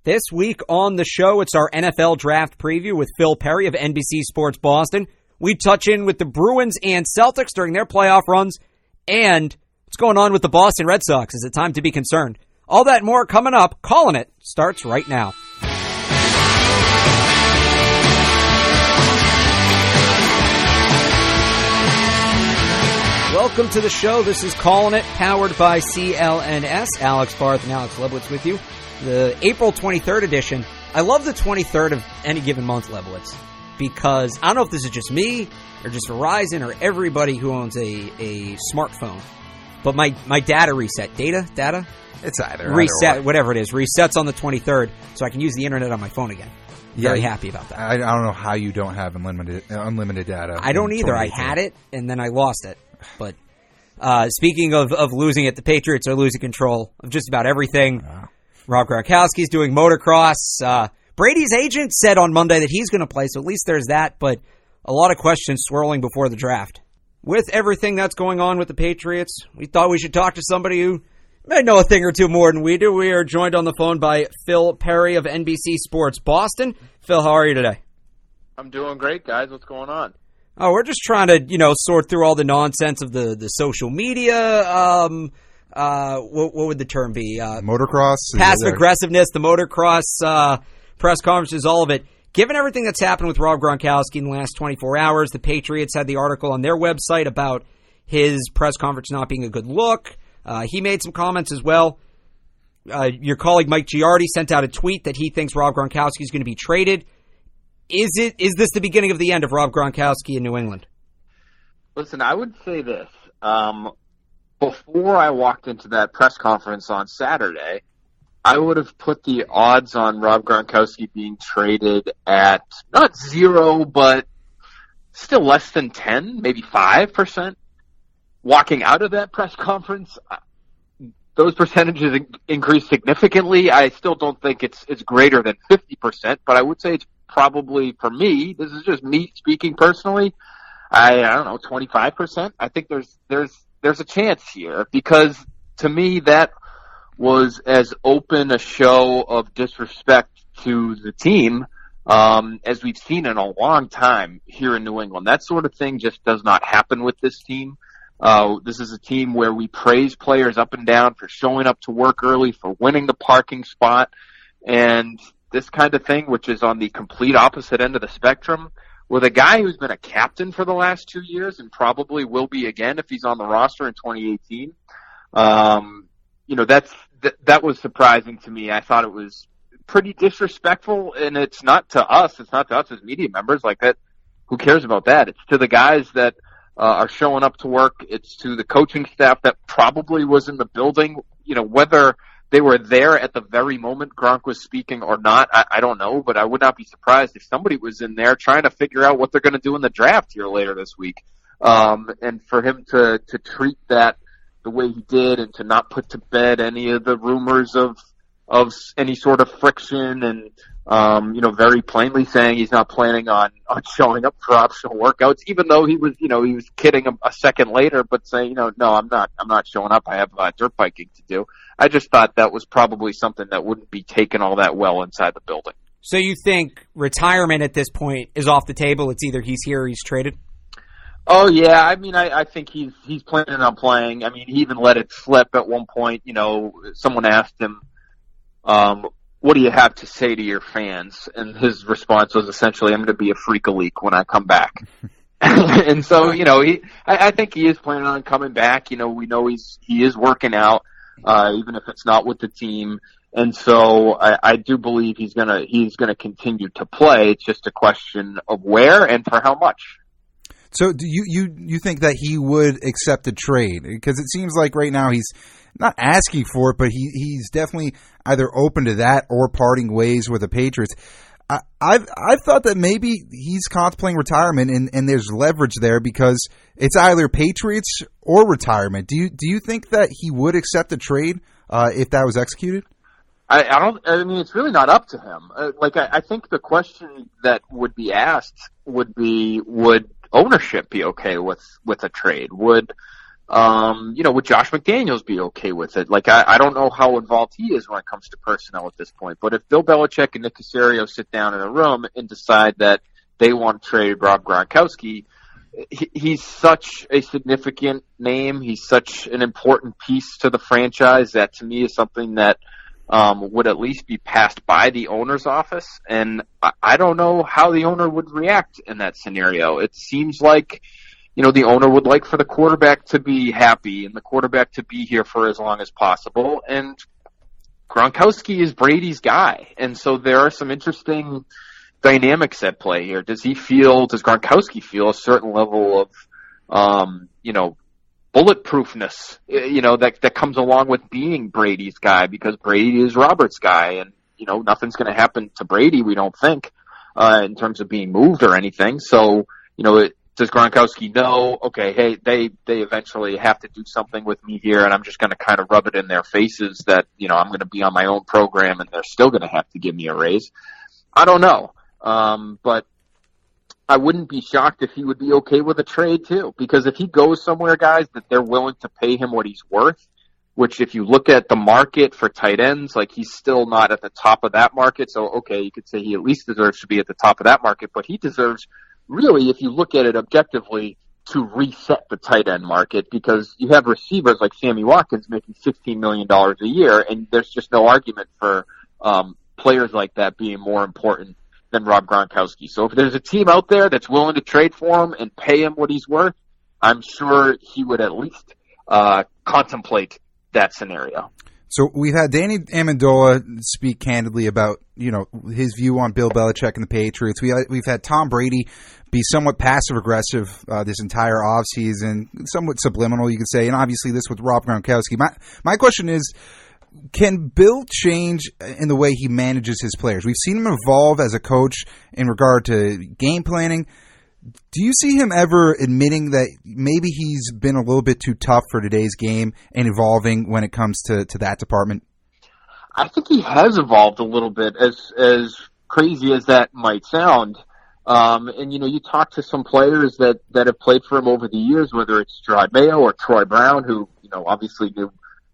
This week on the show, it's our NFL Draft preview with Phil Perry of NBC Sports Boston. We touch in with the Bruins and Celtics during their playoff runs, and what's going on with the Boston Red Sox. Is it time to be concerned? All that and more coming up. Calling It starts right now. Welcome to the show. This is Calling It, powered by CLNS. Alex Barth and Alex Lebowitz with you. The April 23rd edition. I love the 23rd of any given month, Lebowitz, because I don't know if this is just me or just Verizon or everybody who owns a smartphone, but my data reset. Data? It's either. Reset, whatever it is. Resets on the 23rd, so I can use the internet on my phone again. Very happy about that. I don't know how you don't have unlimited data. I don't either. I had it, and then I lost it. But speaking of losing it, the Patriots are losing control of just about everything. Rob Gronkowski's doing motocross. Brady's agent said on Monday that he's going to play, so at least there's that. But a lot of questions swirling before the draft. With everything that's going on with the Patriots, we thought we should talk to somebody who may know a thing or two more than we do. We are joined on the phone by Phil Perry of NBC Sports Boston. Phil, how are you today? I'm doing great, guys. What's going on? Oh, we're just trying to, sort through all the nonsense of the social media. What would the term be? Motocross? Passive aggressiveness, the motocross, press conferences, all of it. Given everything that's happened with Rob Gronkowski in the last 24 hours, the Patriots had the article on their website about his press conference not being a good look. He made some comments as well. Your colleague Mike Giardi sent out a tweet that he thinks Rob Gronkowski is going to be traded. Is this the beginning of the end of Rob Gronkowski in New England? Listen, I would say this. Before I walked into that press conference on Saturday, I would have put the odds on Rob Gronkowski being traded at not 0, but still less than 10, maybe 5%. Walking out of that press conference, those percentages increased significantly. I still don't think it's greater than 50%, but I would say it's probably, for me, this is just me speaking personally, I don't know, 25%. I think there's a chance here, because to me that was as open a show of disrespect to the team as we've seen in a long time here in New England. That sort of thing just does not happen with this team. This is a team where we praise players up and down for showing up to work early, for winning the parking spot, and this kind of thing, which is on the complete opposite end of the spectrum, with a guy who's been a captain for the last 2 years and probably will be again if he's on the roster in 2018. That was surprising to me. I thought it was pretty disrespectful, and it's not to us. It's not to us as media members. Like that, who cares about that? It's to the guys that are showing up to work. It's to the coaching staff that probably was in the building. Whether they were there at the very moment Gronk was speaking or not, I don't know, but I would not be surprised if somebody was in there trying to figure out what they're going to do in the draft here later this week. And for him to treat that the way he did, and to not put to bed any of the rumors of any sort of friction, and very plainly saying he's not planning on showing up for optional workouts, even though he was kidding a second later, but saying, no, I'm not showing up. I have dirt biking to do. I just thought that was probably something that wouldn't be taken all that well inside the building. So you think retirement at this point is off the table? It's either he's here or he's traded? Oh yeah, I think he's planning on playing. I mean, he even let it slip at one point. Someone asked him, what do you have to say to your fans? And his response was essentially, I'm going to be a freak-a-leak when I come back. And so, I think he is planning on coming back. We know he is working out, even if it's not with the team. And so I do believe he's gonna continue to play. It's just a question of where and for how much. So do you think that he would accept a trade? Because it seems like right now he's not asking for it, but he's definitely either open to that or parting ways with the Patriots. I've thought that maybe he's contemplating retirement, and there's leverage there because it's either Patriots or retirement. Do you think that he would accept a trade if that was executed? I mean, it's really not up to him. I think the question that would be asked would ownership be okay with a trade? Would Would Josh McDaniels be okay with it? Like, I don't know how involved he is when it comes to personnel at this point. But if Bill Belichick and Nick Caserio sit down in a room and decide that they want to trade Rob Gronkowski, he's such a significant name. He's such an important piece to the franchise that, to me, is something that would at least be passed by the owner's office. And I don't know how the owner would react in that scenario. It seems like, the owner would like for the quarterback to be happy and the quarterback to be here for as long as possible. And Gronkowski is Brady's guy. And so there are some interesting dynamics at play here. Does Gronkowski feel a certain level of, bulletproofness, that comes along with being Brady's guy, because Brady is Robert's guy, and, nothing's going to happen to Brady, we don't think, in terms of being moved or anything. So, does Gronkowski know, okay, hey, they eventually have to do something with me here, and I'm just going to kind of rub it in their faces that, I'm going to be on my own program and they're still going to have to give me a raise? I don't know. But I wouldn't be shocked if he would be okay with a trade too, because if he goes somewhere, guys, that they're willing to pay him what he's worth, which if you look at the market for tight ends, like, he's still not at the top of that market. So, okay, you could say he at least deserves to be at the top of that market, but he deserves, really, if you look at it objectively, to reset the tight end market, because you have receivers like Sammy Watkins making $16 million a year, and there's just no argument for players like that being more important than Rob Gronkowski. So if there's a team out there that's willing to trade for him and pay him what he's worth, I'm sure he would at least contemplate that scenario. So we've had Danny Amendola speak candidly about, his view on Bill Belichick and the Patriots. We've had Tom Brady be somewhat passive-aggressive this entire offseason, somewhat subliminal, you could say, and obviously this with Rob Gronkowski. My question is, can Bill change in the way he manages his players? We've seen him evolve as a coach in regard to game planning. Do you see him ever admitting that maybe he's been a little bit too tough for today's game and evolving when it comes to that department? I think he has evolved a little bit, as crazy as that might sound. And, you talk to some players that have played for him over the years, whether it's Gerard Mayo or Troy Brown, who, obviously knew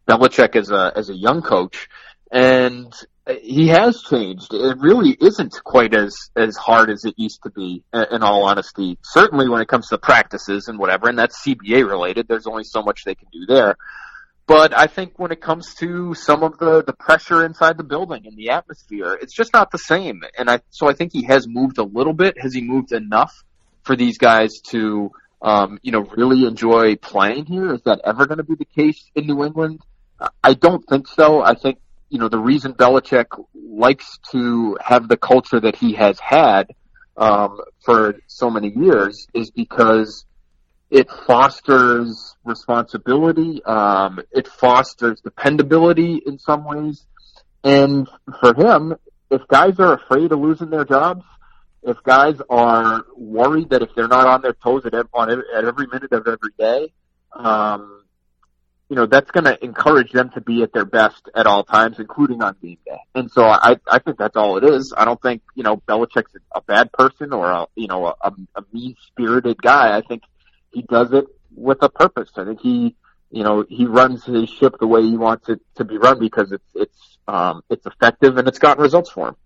Belichick as a young coach, and he has changed. It really isn't quite as hard as it used to be, in all honesty. Certainly when it comes to practices and whatever, and that's CBA related, there's only so much they can do there. But I think when it comes to some of the pressure inside the building and the atmosphere, it's just not the same. And so I think he has moved a little bit. Has he moved enough for these guys to, really enjoy playing here? Is that ever going to be the case in New England? I don't think so. I think, the reason Belichick likes to have the culture that he has had for so many years is because it fosters responsibility. It fosters dependability in some ways. And for him, if guys are afraid of losing their jobs, if guys are worried that if they're not on their toes at every minute of every day, that's going to encourage them to be at their best at all times, including on game day. And so I think that's all it is. I don't think, Belichick's a bad person or a mean-spirited guy. I think he does it with a purpose. I think he runs his ship the way he wants it to be run because it's effective and it's gotten results for him.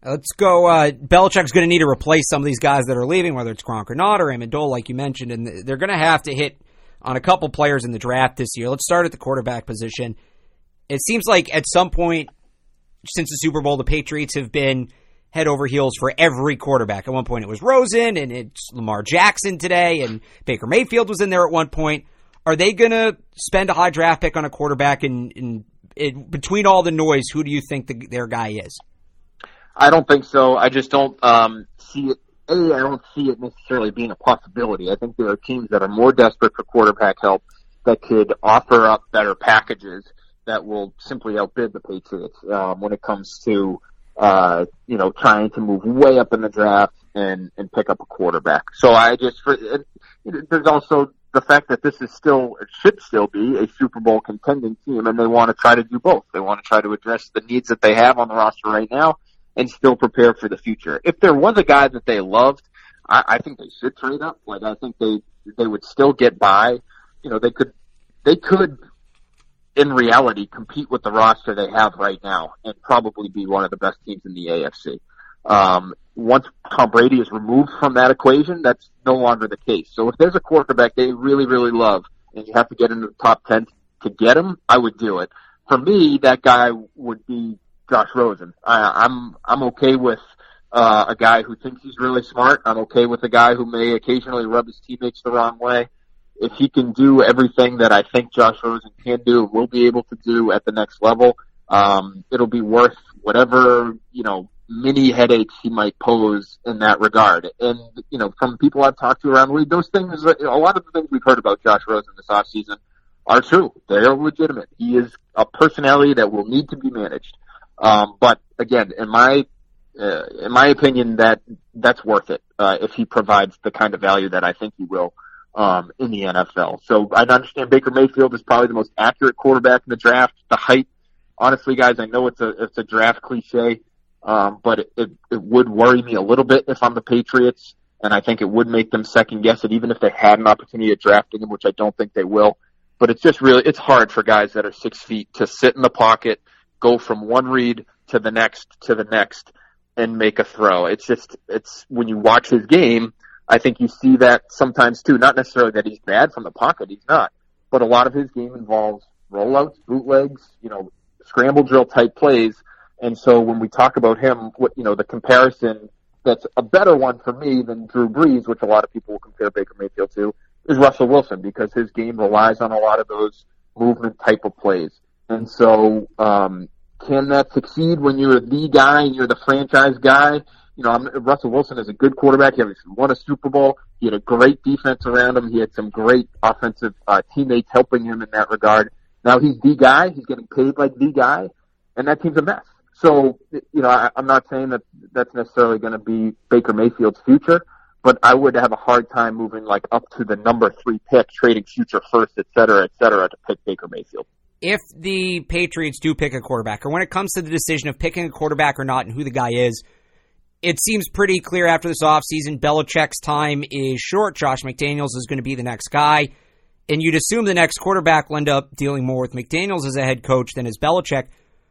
Let's go. Belichick's going to need to replace some of these guys that are leaving, whether it's Gronk or not, or Amendola, like you mentioned, and they're going to have to hit on a couple players in the draft this year. Let's start at the quarterback position. It seems like at some point since the Super Bowl, the Patriots have been head over heels for every quarterback. At one point it was Rosen, and it's Lamar Jackson today, and Baker Mayfield was in there at one point. Are they going to spend a high draft pick on a quarterback? And between all the noise, who do you think their guy is? I don't think so. I just don't see it. I don't see it necessarily being a possibility. I think there are teams that are more desperate for quarterback help that could offer up better packages that will simply outbid the Patriots when it comes to trying to move way up in the draft and pick up a quarterback. So there's also the fact that it should still be a Super Bowl contending team, and they want to try to do both. They want to try to address the needs that they have on the roster right now and still prepare for the future. If there was a guy that they loved, I think they should trade up. Like, I think they would still get by. They could they could, in reality, compete with the roster they have right now and probably be one of the best teams in the AFC. Once Tom Brady is removed from that equation, that's no longer the case. So if there's a quarterback they really, really love and you have to get into the top 10 to get him, I would do it. For me, that guy would be Josh Rosen. I'm okay with a guy who thinks he's really smart. I'm okay with a guy who may occasionally rub his teammates the wrong way. If he can do everything that I think Josh Rosen can do and will be able to do at the next level, it'll be worth whatever, mini headaches he might pose in that regard. And, from people I've talked to around the league, those things, a lot of the things we've heard about Josh Rosen this offseason are true. They are legitimate. He is a personality that will need to be managed. But again, in my opinion, that's worth it, if he provides the kind of value that I think he will, in the NFL. So I understand Baker Mayfield is probably the most accurate quarterback in the draft. The height, honestly, guys, I know it's a draft cliche, but it would worry me a little bit if I'm the Patriots, and I think it would make them second guess it, even if they had an opportunity of drafting him, which I don't think they will. But it's just it's hard for guys that are 6 feet to sit in the pocket, go from one read to the next, and make a throw. It's when you watch his game, I think you see that sometimes too. Not necessarily that he's bad from the pocket, he's not. But a lot of his game involves rollouts, bootlegs, scramble drill type plays. And so when we talk about him, the comparison that's a better one for me than Drew Brees, which a lot of people will compare Baker Mayfield to, is Russell Wilson, because his game relies on a lot of those movement type of plays. And so, can that succeed when you're the guy and you're the franchise guy? Russell Wilson is a good quarterback. He won a Super Bowl. He had a great defense around him. He had some great offensive teammates helping him in that regard. Now he's the guy. He's getting paid like the guy, and that team's a mess. So, I'm not saying that that's necessarily going to be Baker Mayfield's future, but I would have a hard time moving up to the number 3 pick, trading future first, et cetera, to pick Baker Mayfield. If the Patriots do pick a quarterback, or when it comes to the decision of picking a quarterback or not and who the guy is, it seems pretty clear after this offseason, Belichick's time is short. Josh McDaniels is going to be the next guy. And you'd assume the next quarterback will end up dealing more with McDaniels as a head coach than as Belichick.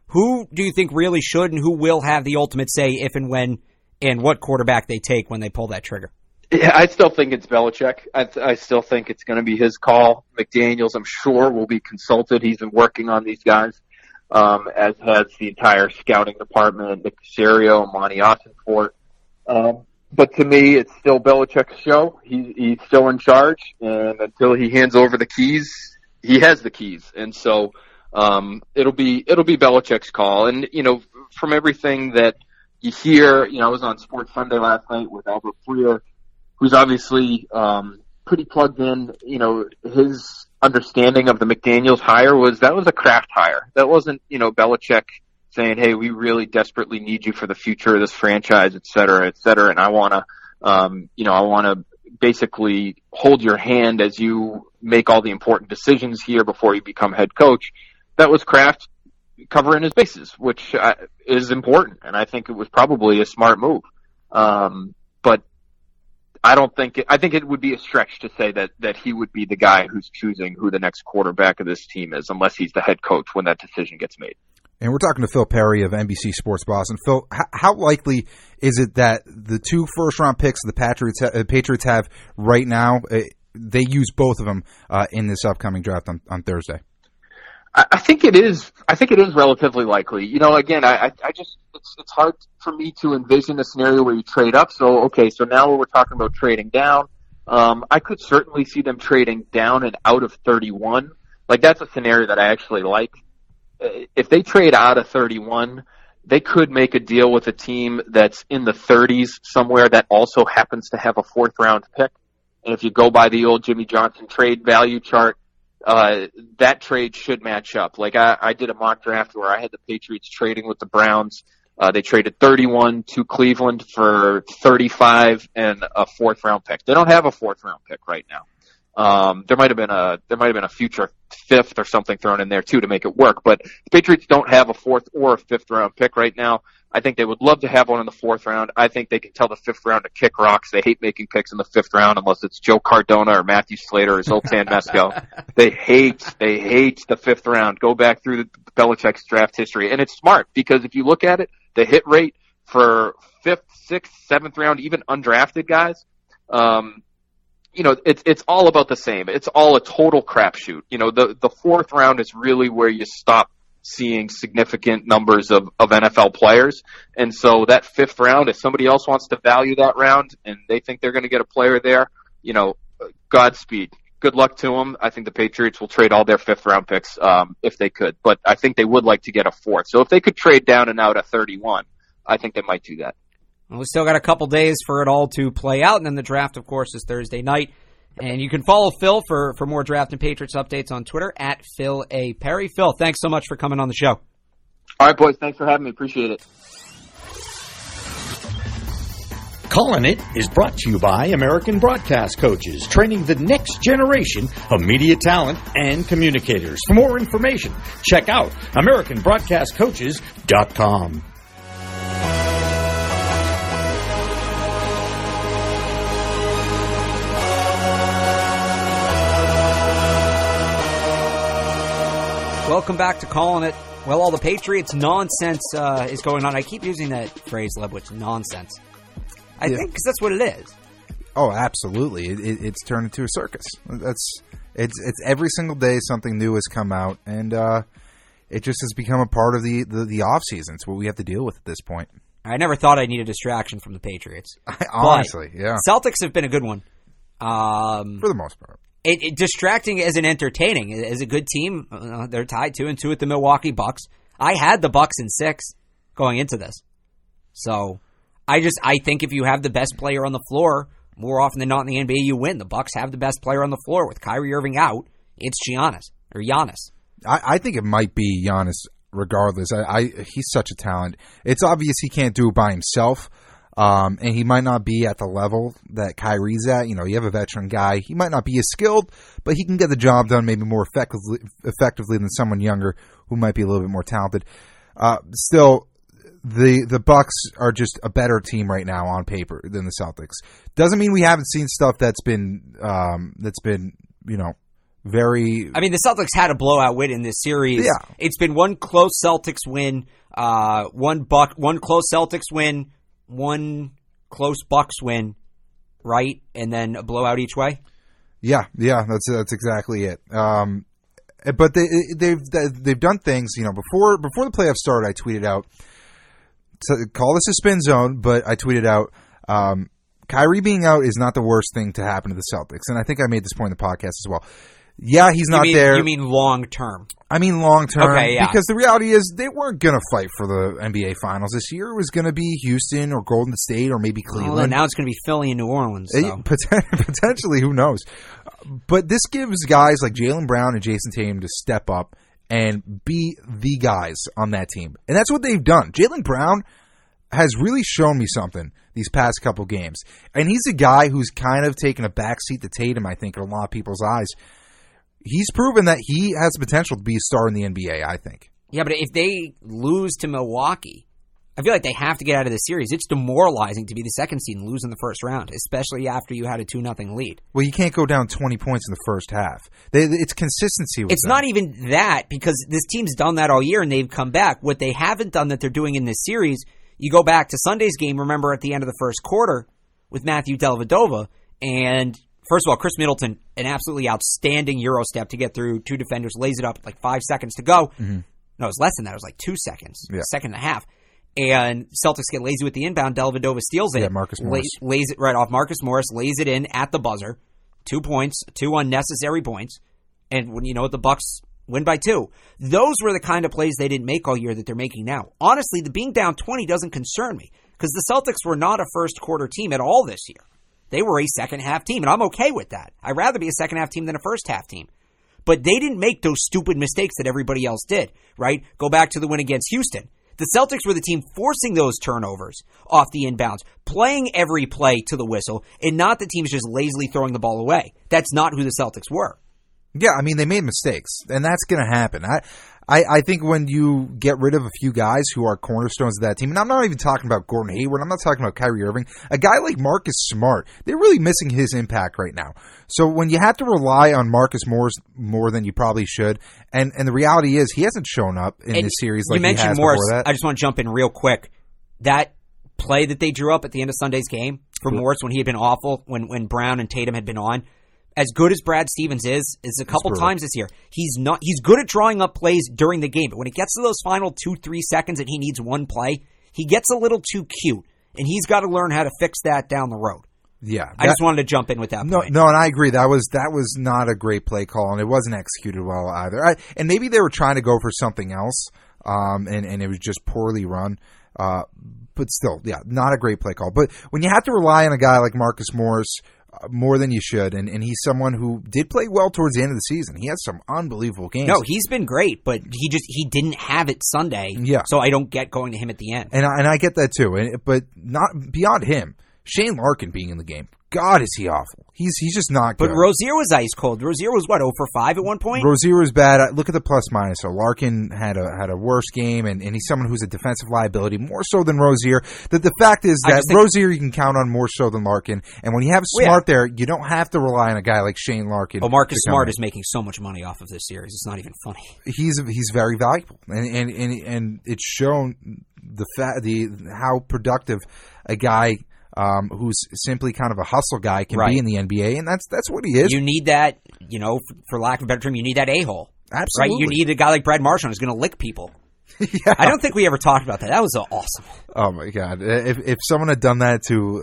Who do you think really should and who will have the ultimate say if and when and what quarterback they take when they pull that trigger? Yeah, I still think it's Belichick. I still think it's going to be his call. McDaniels, I'm sure, will be consulted. He's been working on these guys, as has the entire scouting department, Nick Caserio, Monty Ossenfort. But to me, it's still Belichick's show. He's still in charge, and until he hands over the keys, he has the keys. And so it'll be Belichick's call. And from everything that you hear, I was on Sports Sunday last night with Albert Freer, who's obviously pretty plugged in. His understanding of the McDaniels hire was a Kraft hire. That wasn't, Belichick saying, hey, we really desperately need you for the future of this franchise, et cetera, and I want to basically hold your hand as you make all the important decisions here before you become head coach. That was Kraft covering his bases, which is important, and I think it was probably a smart move. But I think it would be a stretch to say that he would be the guy who's choosing who the next quarterback of this team is, unless he's the head coach when that decision gets made. And we're talking to Phil Perry of NBC Sports Boston. Phil, how likely is it that the 2 first-round picks the Patriots have right now, they use both of them in this upcoming draft on Thursday? I think it is. I think it is relatively likely. Again, I just it's hard for me to envision a scenario where you trade up. So now we're talking about trading down. I could certainly see them trading down and out of 31. That's a scenario that I actually like. If they trade out of 31, they could make a deal with a team that's in the 30s somewhere that also happens to have a 4th-round pick. And if you go by the old Jimmy Johnson trade value chart, that trade should match up. I did a mock draft where I had the Patriots trading with the Browns. They traded 31 to Cleveland for 35 and a 4th-round pick. They don't have a 4th-round pick right now. There might have been a future 5th or something thrown in there too to make it work, but the Patriots don't have a 4th or a 5th round pick right now. I think they would love to have one in the 4th round. I think they can tell the 5th round to kick rocks. They hate making picks in the 5th round unless it's Joe Cardona or Matthew Slater or Zoltan Mesko. They hate the 5th round. Go back through the Belichick's draft history. And it's smart because if you look at it, the hit rate for 5th, 6th, 7th round, even undrafted guys, it's all about the same. It's all a total crapshoot. The 4th round is really where you stop seeing significant numbers of NFL players. And so that 5th round, if somebody else wants to value that round and they think they're going to get a player there, Godspeed. Good luck to them. I think the Patriots will trade all their 5th round picks if they could. But I think they would like to get a 4th. So if they could trade down and out at 31, I think they might do that. Well, we still got a couple days for it all to play out, and then the draft, of course, is Thursday night. And you can follow Phil for more Draft and Patriots updates on Twitter at Phil A. Perry. Phil, thanks so much for coming on the show. All right, boys. Thanks for having me. Appreciate it. Callin' It is brought to you by American Broadcast Coaches, training the next generation of media talent and communicators. For more information, check out AmericanBroadcastCoaches.com. Welcome back to Calling It. Well, all the Patriots nonsense is going on. I keep using that phrase, Lebowitz, nonsense. I think because that's what it is. Oh, absolutely. It's turned into a circus. It's every single day something new has come out, and it just has become a part of the off season. It's what we have to deal with at this point. I never thought I'd need a distraction from the Patriots. Honestly, yeah. Celtics have been a good one. For the most part. Distracting as in entertaining. As a good team, they're tied 2-2 with the Milwaukee Bucks. I had the Bucks in 6 going into this. So I think if you have the best player on the floor, more often than not in the NBA, you win. The Bucks have the best player on the floor. With Kyrie Irving out, it's Giannis. I think it might be Giannis regardless. He's such a talent. It's obvious he can't do it by himself. And he might not be at the level that Kyrie's at. You have a veteran guy. He might not be as skilled, but he can get the job done maybe more effectively than someone younger who might be a little bit more talented. Still, the Bucks are just a better team right now on paper than the Celtics. Doesn't mean we haven't seen stuff that's been very. I mean, the Celtics had a blowout win in this series. Yeah. It's been one close Celtics win, one close Celtics win, one close Bucks win, right, and then a blowout each way. Yeah, that's exactly it. But they've done things. Before the playoffs started, I tweeted out, call this a spin zone, but I tweeted out, Kyrie being out is not the worst thing to happen to the Celtics, and I think I made this point in the podcast as well. Yeah, he's not there. You mean long term? I mean long term. Okay, yeah. Because the reality is they weren't going to fight for the NBA Finals this year. It was going to be Houston or Golden State or maybe Cleveland. Well, now it's going to be Philly and New Orleans. So. Potentially, who knows? But this gives guys like Jaylen Brown and Jason Tatum to step up and be the guys on that team. And that's what they've done. Jaylen Brown has really shown me something these past couple games. And he's a guy who's kind of taken a backseat to Tatum, I think, in a lot of people's eyes. He's proven that he has the potential to be a star in the NBA, I think. Yeah, but if they lose to Milwaukee, I feel like they have to get out of the series. It's demoralizing to be the second seed and lose in the first round, especially after you had a 2-0 lead. Well, you can't go down 20 points in the first half. It's consistency with It's them. not even that, because this team's done that all year and they've come back. What they haven't done that they're doing in this series, you go back to Sunday's game, remember at the end of the first quarter with Matthew Dellavedova, and first of all, Chris Middleton, an absolutely outstanding Euro step to get through 2 defenders, lays it up with like 5 seconds to go. Mm-hmm. No, it was less than that. It was like 2 seconds, second and a half. And Celtics get lazy with the inbound. Dellavedova steals it. Yeah, Marcus Morris. Lays it right off. Marcus Morris lays it in at the buzzer. 2 points, 2 unnecessary points. And when you know what, the Bucks win by 2. Those were the kind of plays they didn't make all year that they're making now. Honestly, the being down 20 doesn't concern me, because the Celtics were not a first quarter team at all this year. They were a second-half team, and I'm okay with that. I'd rather be a second-half team than a first-half team. But they didn't make those stupid mistakes that everybody else did, right? Go back to the win against Houston. The Celtics were the team forcing those turnovers off the inbounds, playing every play to the whistle, and not the teams just lazily throwing the ball away. That's not who the Celtics were. Yeah, I mean, they made mistakes, and that's going to happen. I think when you get rid of a few guys who are cornerstones of that team, and I'm not even talking about Gordon Hayward, I'm not talking about Kyrie Irving, a guy like Marcus Smart, they're really missing his impact right now. So when you have to rely on Marcus Morris more than you probably should, and the reality is he hasn't shown up in this series like he has before that. You mentioned Morris. I just want to jump in real quick. That play that they drew up at the end of Sunday's game for Morris when he had been awful, when Brown and Tatum had been on, as good as Brad Stevens is a couple times this year, he's good at drawing up plays during the game, but when it gets to those final 2-3 seconds and he needs one play, he gets a little too cute, and he's got to learn how to fix that down the road. Yeah, I just wanted to jump in with that point. No, and I agree. That was not a great play call, and it wasn't executed well either. And maybe they were trying to go for something else, and it was just poorly run. But still, yeah, not a great play call. But when you have to rely on a guy like Marcus Morris more than you should, and he's someone who did play well towards the end of the season. He had some unbelievable games. No, he's been great, but he didn't have it Sunday. Yeah. So I don't get going to him at the end. And I get that too. But not beyond him, Shane Larkin being in the game. God, is he awful. He's just not good. But Rozier was ice cold. Rozier was, 0 for 5 at one point? Rozier was bad. Look at the plus-minus. So Larkin had a worse game, and he's someone who's a defensive liability, more so than Rozier. The fact is that Rozier you can count on more so than Larkin, and when you have Smart there, you don't have to rely on a guy like Shane Larkin. Oh, Marcus Smart is making so much money off of this series. It's not even funny. He's very valuable, and it's shown how productive a guy who's simply kind of a hustle guy can be in the NBA, and that's what he is. You need that, for lack of a better term, you need that a-hole. Absolutely. Right? You need a guy like Brad Marchand who's going to lick people. Yeah. I don't think we ever talked about that. That was awesome. Oh, my God. If someone had done that to,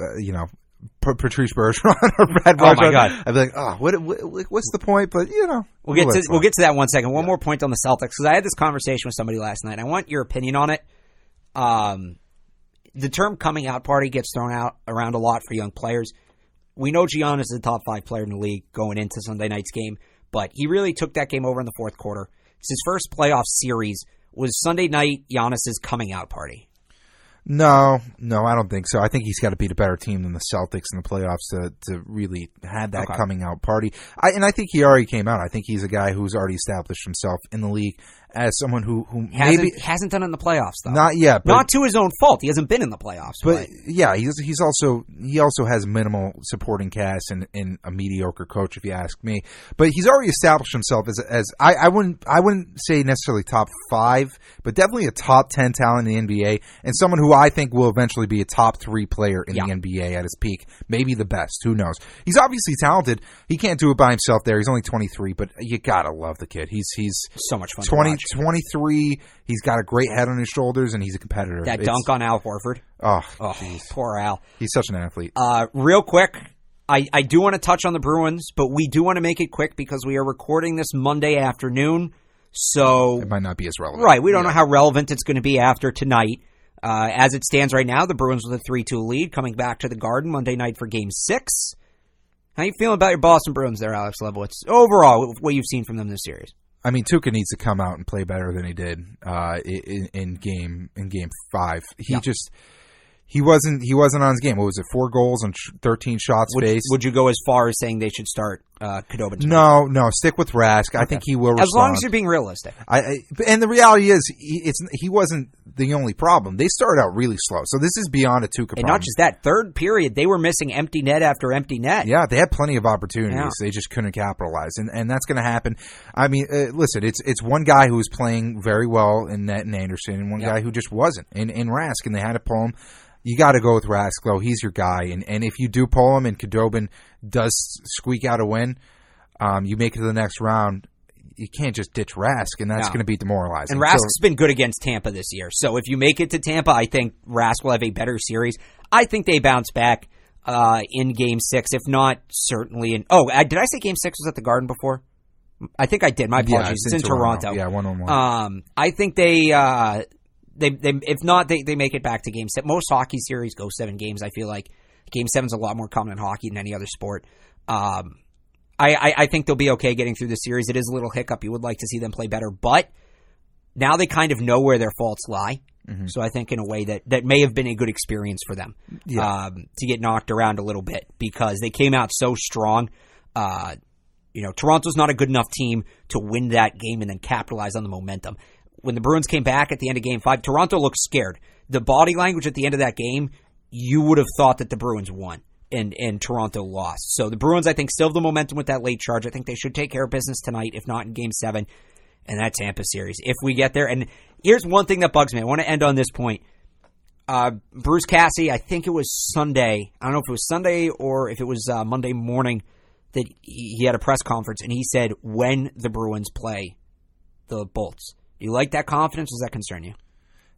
Patrice Bergeron or Brad Marchand, oh my God, I'd be like, what's the point? But, We'll get to that one second. One more point on the Celtics, because I had this conversation with somebody last night. I want your opinion on it. The term coming out party gets thrown out around a lot for young players. We know Giannis is a top 5 player in the league going into Sunday night's game, but he really took that game over in the fourth quarter. It's his first playoff series. Was Sunday night Giannis's coming out party? No, I don't think so. I think he's got to beat a better team than the Celtics in the playoffs to really have that coming out party. I think he already came out. I think he's a guy who's already established himself in the league as someone who hasn't done it in the playoffs though. Not yet. Not to his own fault. He hasn't been in the playoffs. But yeah, he also has minimal supporting cast and a mediocre coach, if you ask me. But he's already established himself as I wouldn't say necessarily top 5, but definitely a top 10 talent in the NBA, and someone who I think will eventually be a top 3 player in the NBA at his peak, maybe the best. Who knows? He's obviously talented. He can't do it by himself. There, he's only 23, but you gotta love the kid. He's so much fun. 23, he's got a great head on his shoulders, and he's a competitor. That dunk on Al Horford. Oh, poor Al. He's such an athlete. Real quick, I do want to touch on the Bruins, but we do want to make it quick because we are recording this Monday afternoon, so it might not be as relevant. Right, we don't know how relevant it's going to be after tonight. As it stands right now, the Bruins with a 3-2 lead, coming back to the Garden Monday night for Game 6. How you feeling about your Boston Bruins there, Alex Lebowitz? Overall, what you've seen from them this series? I mean, Tuukka needs to come out and play better than he did in game 5. He wasn't on his game. What was it? 4 goals and 13 shots faced. Would you go as far as saying they should start Khudobin tonight? No. Stick with Rask. Okay. I think he will respond. As long as you're being realistic. And the reality is, he wasn't the only problem. They started out really slow. So this is beyond a Tuukka problem. And not just that. Third period, they were missing empty net after empty net. Yeah, they had plenty of opportunities. Yeah. They just couldn't capitalize. And that's going to happen. I mean, listen, it's one guy who was playing very well in net and Anderson, and one guy who just wasn't in Rask, and they had to pull him. You got to go with Rask, though. He's your guy. And if you do pull him and Khudobin does squeak out a win, you make it to the next round, you can't just ditch Rask, and that's going to be demoralizing. And Rask's been good against Tampa this year. So if you make it to Tampa, I think Rask will have a better series. I think they bounce back in Game 6, if not certainly in... Oh, did I say Game 6 was at the Garden before? I think I did. My apologies. It's in Toronto. Yeah, 1-on-1. I think they if not, they make it back to Game 7. Most hockey series go 7 games. I feel like Game 7's a lot more common in hockey than any other sport. I think they'll be okay getting through the series. It is a little hiccup. You would like to see them play better, but now they kind of know where their faults lie. Mm-hmm. So I think in a way that may have been a good experience for them to get knocked around a little bit because they came out so strong. Toronto's not a good enough team to win that game and then capitalize on the momentum. When the Bruins came back at the end of Game 5, Toronto looked scared. The body language at the end of that game, you would have thought that the Bruins won and Toronto lost. So the Bruins, I think, still have the momentum with that late charge. I think they should take care of business tonight, if not in Game 7, and that Tampa series, if we get there. And here's one thing that bugs me. I want to end on this point. Bruce Cassidy, I think it was Sunday. I don't know if it was Sunday or if it was Monday morning that he had a press conference, and he said, when the Bruins play the Bolts. Do you like that confidence? Does that concern you?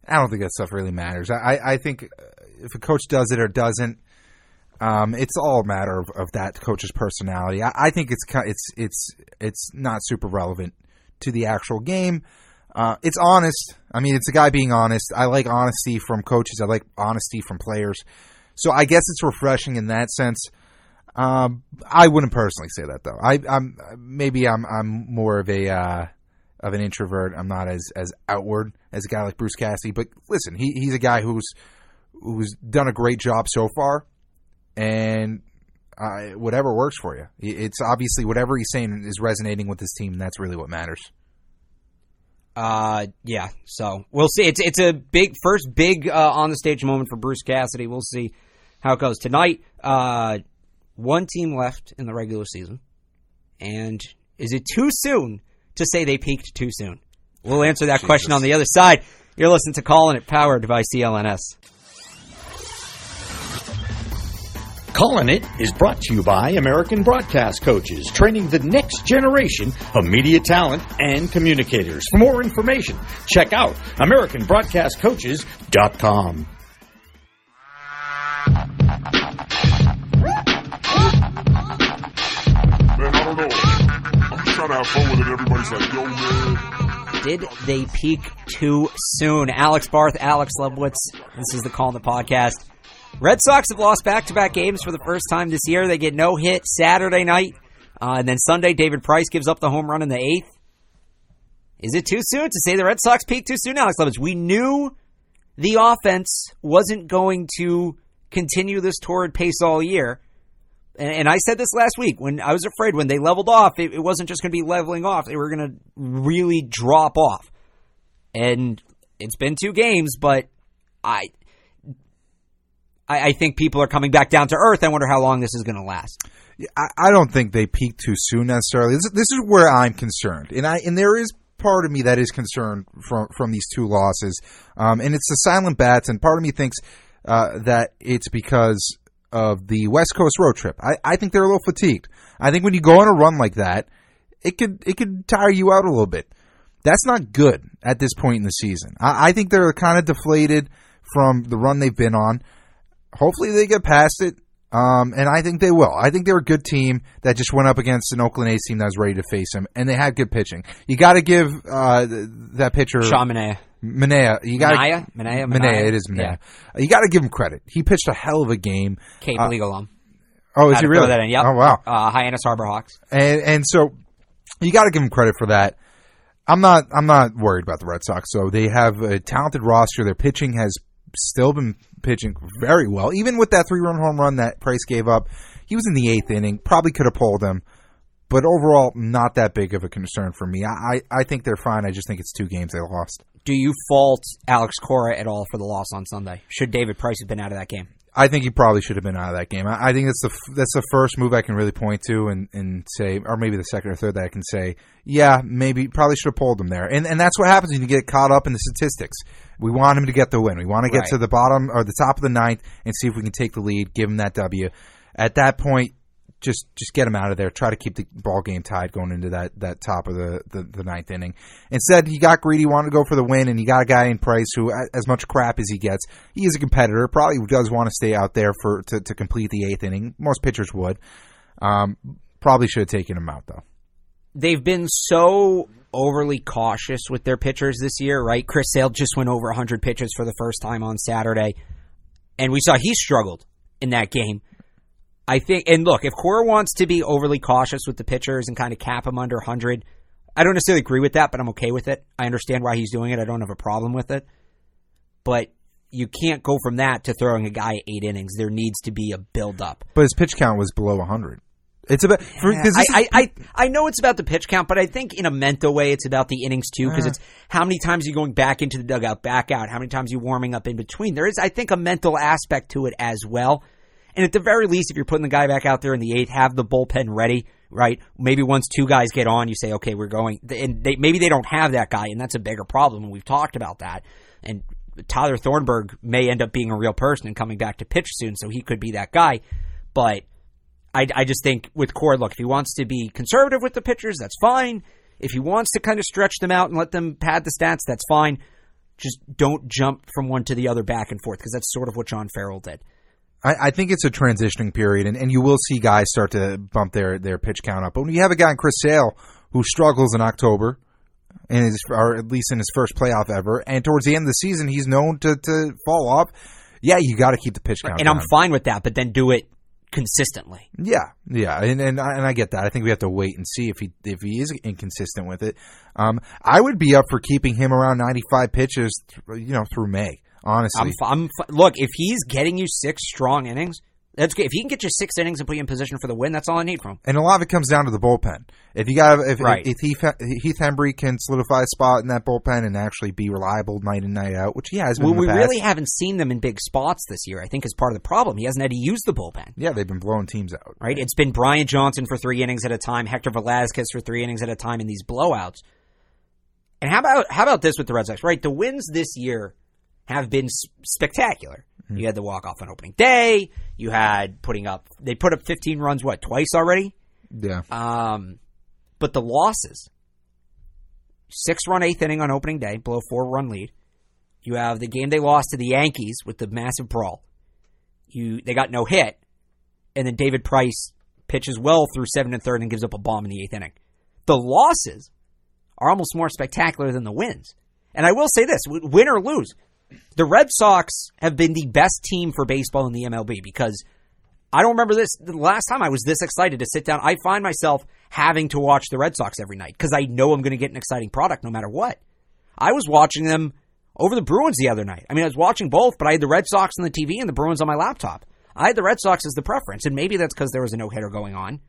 I don't think that stuff really matters. I think if a coach does it or doesn't, it's all a matter of that coach's personality. I think it's not super relevant to the actual game. It's honest. I mean, it's a guy being honest. I like honesty from coaches. I like honesty from players. So I guess it's refreshing in that sense. I wouldn't personally say that though. I'm more of an introvert. I'm not as outward as a guy like Bruce Cassidy. But listen, he's a guy who's done a great job so far, and whatever works for you. It's obviously whatever he's saying is resonating with his team, and that's really what matters. Yeah. So we'll see. It's a first big on the stage moment for Bruce Cassidy. We'll see how it goes tonight. One team left in the regular season, and is it too soon to say they peaked too soon? We'll answer that question on the other side. You're listening to Callin' It, powered by CLNS. Callin' It is brought to you by American Broadcast Coaches, training the next generation of media talent and communicators. For more information, check out AmericanBroadcastCoaches.com. Man, I don't know. I'm just trying to have fun with it. Everybody's like, yo, man. Did they peak too soon? Alex Barth, Alex Lebowitz. This is the Call in the Podcast. Red Sox have lost back-to-back games for the first time this year. They get no hit Saturday night. And then Sunday, David Price gives up the home run in the 8th. Is it too soon to say the Red Sox peaked too soon, Alex Lebowitz? We knew the offense wasn't going to continue this torrid pace all year. And I said this last week, when I was afraid when they leveled off, it wasn't just going to be leveling off. They were going to really drop off. And it's been 2 games, but I think people are coming back down to earth. I wonder how long this is going to last. I don't think they peaked too soon necessarily. This is where I'm concerned. And there is part of me that is concerned from these 2 losses. And it's the silent bats, and part of me thinks that it's because of the West Coast road trip. I think they're a little fatigued. I think when you go on a run like that, it could tire you out a little bit. That's not good at this point in the season. I think they're kind of deflated from the run they've been on. Hopefully they get past it, and I think they will. I think they're a good team that just went up against an Oakland A's team that was ready to face them, and they had good pitching. You got to give that pitcher Sean Manaea. Manaea. Manaea. It is Manaea. Yeah. You got to give him credit. He pitched a hell of a game. Cape League alum. Oh, is he really? Throw that in. Yep. Oh, wow. Hyannis Harbor Hawks. And so you got to give him credit for that. I'm not worried about the Red Sox. So they have a talented roster. Their pitching has still been pitching very well. Even with that 3-run home run that Price gave up, he was in the 8th inning. Probably could have pulled him. But overall, not that big of a concern for me. I think they're fine. I just think it's 2 games they lost. Do you fault Alex Cora at all for the loss on Sunday? Should David Price have been out of that game? I think he probably should have been out of that game. I think that's the first move I can really point to and say, or maybe the second or third that I can say, yeah, maybe probably should have pulled him there. And that's what happens when you get caught up in the statistics. We want him to get the win. We want to get to the bottom or the top of the 9th and see if we can take the lead, give him that W. At that point, just get him out of there. Try to keep the ball game tied going into that top of the 9th inning. Instead, he got greedy, wanted to go for the win, and he got a guy in Price who, as much crap as he gets, he is a competitor. Probably does want to stay out there to complete the 8th inning. Most pitchers would. Probably should have taken him out, though. They've been so overly cautious with their pitchers this year, right? Chris Sale just went over 100 pitches for the first time on Saturday, and we saw he struggled in that game. I think, and look, if Cora wants to be overly cautious with the pitchers and kind of cap them under 100, I don't necessarily agree with that, but I'm okay with it. I understand why he's doing it. I don't have a problem with it. But you can't go from that to throwing a guy 8 innings. There needs to be a build-up. But his pitch count was below 100. It's about I know it's about the pitch count, but I think in a mental way it's about the innings too, because it's how many times you're going back into the dugout, back out, how many times you're warming up in between. There is, I think, a mental aspect to it as well. And at the very least, if you're putting the guy back out there in the 8th, have the bullpen ready, right? Maybe once 2 guys get on, you say, okay, we're going. And maybe they don't have that guy, and that's a bigger problem, and we've talked about that. And Tyler Thornburg may end up being a real person and coming back to pitch soon, so he could be that guy. But I just think with Cord, look, if he wants to be conservative with the pitchers, that's fine. If he wants to kind of stretch them out and let them pad the stats, that's fine. Just don't jump from one to the other back and forth, because that's sort of what John Farrell did. I think it's a transitioning period, and you will see guys start to bump their pitch count up. But when you have a guy in Chris Sale who struggles in October, or at least in his first playoff ever, and towards the end of the season he's known to fall off, yeah, you got to keep the pitch count and down. I'm fine with that, but then do it consistently. Yeah, and I get that. I think we have to wait and see if he is inconsistent with it. I would be up for keeping him around 95 pitches, through May. Honestly, look, if he's getting you 6 strong innings, that's good. If he can get you 6 innings and put you in position for the win, that's all I need from him. And a lot of it comes down to the bullpen. If Heath Hembry can solidify a spot in that bullpen and actually be reliable night in, night out, which he has been in the past. We really haven't seen them in big spots this year, I think, is part of the problem. He hasn't had to use the bullpen. Yeah, they've been blowing teams out. Right? It's been Brian Johnson for 3 innings at a time, Hector Velazquez for 3 innings at a time in these blowouts. And how about this with the Red Sox? Right, the wins this year have been spectacular. Mm-hmm. You had the walk-off on opening day. You had they put up 15 runs, twice already? Yeah. But the losses, 6-run 8th inning on opening day, below 4-run lead. You have the game they lost to the Yankees with the massive brawl. They got no hit, and then David Price pitches well through 7 1/3 and gives up a bomb in the 8th inning. The losses are almost more spectacular than the wins. And I will say this, win or lose, the Red Sox have been the best team for baseball in the MLB, because I don't remember the last time I was this excited to sit down. I find myself having to watch the Red Sox every night because I know I'm going to get an exciting product no matter what. I was watching them over the Bruins the other night. I mean, I was watching both, but I had the Red Sox on the TV and the Bruins on my laptop. I had the Red Sox as the preference, and maybe that's because there was a no-hitter going on.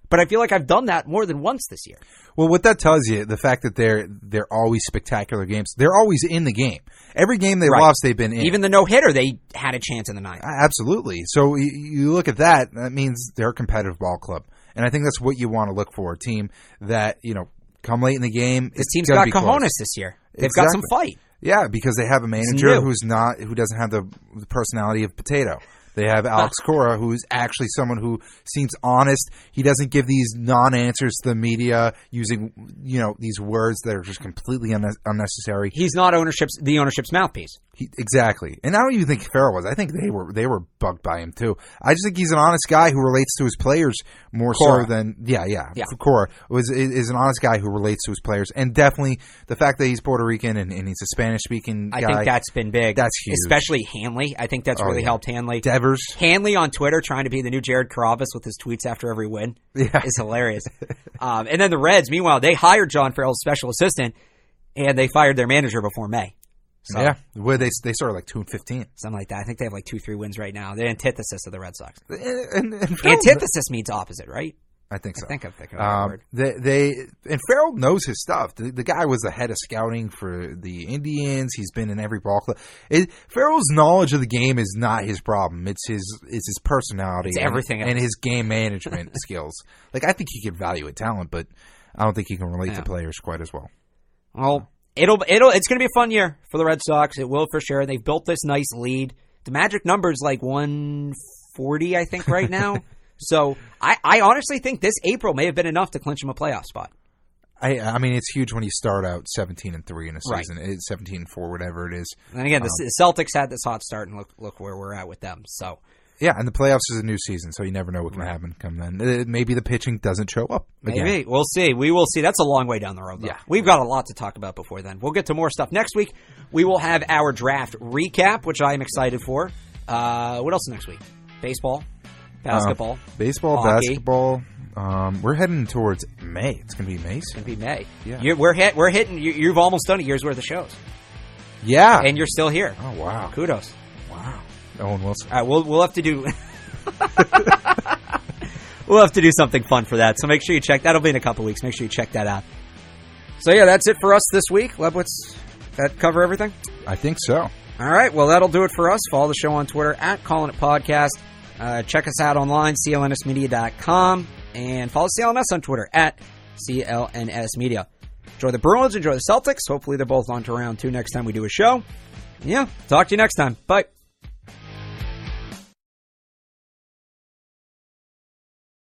But I feel like I've done that more than once this year. Well, what that tells you, the fact that they're always spectacular games, they're always in the game. Every game they lost, they've been in. Even the no-hitter, they had a chance in the 9th. Absolutely. So you look at that means they're a competitive ball club. And I think that's what you want to look for, a team that, come late in the game. This team's got cojones this year. They've got some fight. Yeah, because they have a manager who doesn't have the personality of Potato. They have Alex Cora, who is actually someone who seems honest. He doesn't give these non-answers to the media using, these words that are just completely unnecessary. He's not the ownership's mouthpiece. Exactly. And I don't even think Farrell was. I think they were bugged by him too. I just think he's an honest guy who relates to his players more Cora. so than Cora is an honest guy who relates to his players, and definitely the fact that he's Puerto Rican and he's a Spanish speaking guy. I think that's been big. That's huge. Especially Hanley. I think that's really helped Hanley. Devers. Hanley on Twitter trying to be the new Jared Carrabis with his tweets after every win is hilarious. And then the Reds, meanwhile, they hired John Farrell's special assistant, and they fired their manager before May. So, yeah, where they started like 2-15, something like that. I think they have like 2-3 wins right now. The antithesis of the Red Sox. And antithesis means opposite, right? I think so. I think I'm thinking of that word. And Farrell knows his stuff. The guy was the head of scouting for the Indians. He's been in every ball club. Farrell's knowledge of the game is not his problem. It's his personality. It's everything and his game management skills. Like, I think he can evaluate talent, but I don't think he can relate to players quite as well. Well, it's going to be a fun year for the Red Sox. It will for sure. They've built this nice lead. The magic number is like 140, I think, right now. So I honestly think this April may have been enough to clinch him a playoff spot. I mean, it's huge when you start out 17-3 in a season. Right. It's 17-4, whatever it is. And again, the Celtics had this hot start, and look where we're at with them. So. Yeah, and the playoffs is a new season, so you never know what can happen come then. Maybe the pitching doesn't show up again. Maybe. We'll see. We will see. That's a long way down the road, though. Yeah. We've got a lot to talk about before then. We'll get to more stuff next week. We will have our draft recap, which I am excited for. What else next week? Baseball? Basketball? Hockey. Basketball. We're heading towards May. It's going to be May. It's going to be May. Yeah. We're hitting. You've almost done a year's worth of shows. Yeah. And you're still here. Oh, wow. Kudos. Wow. Owen Wilson. All right, we'll have to do We'll have to do something fun for that. So make sure you check. That'll be in a couple weeks. Make sure you check that out. So yeah, that's it for us this week. Lebowitz, that cover everything? I think so. All right, well, that'll do it for us. Follow the show on Twitter at Callin' It Podcast. Check us out online, clnsmedia.com. And follow CLNS on Twitter at CLNS Media. Enjoy the Bruins, enjoy the Celtics. Hopefully they're both on to round 2 next time we do a show. Yeah, talk to you next time. Bye.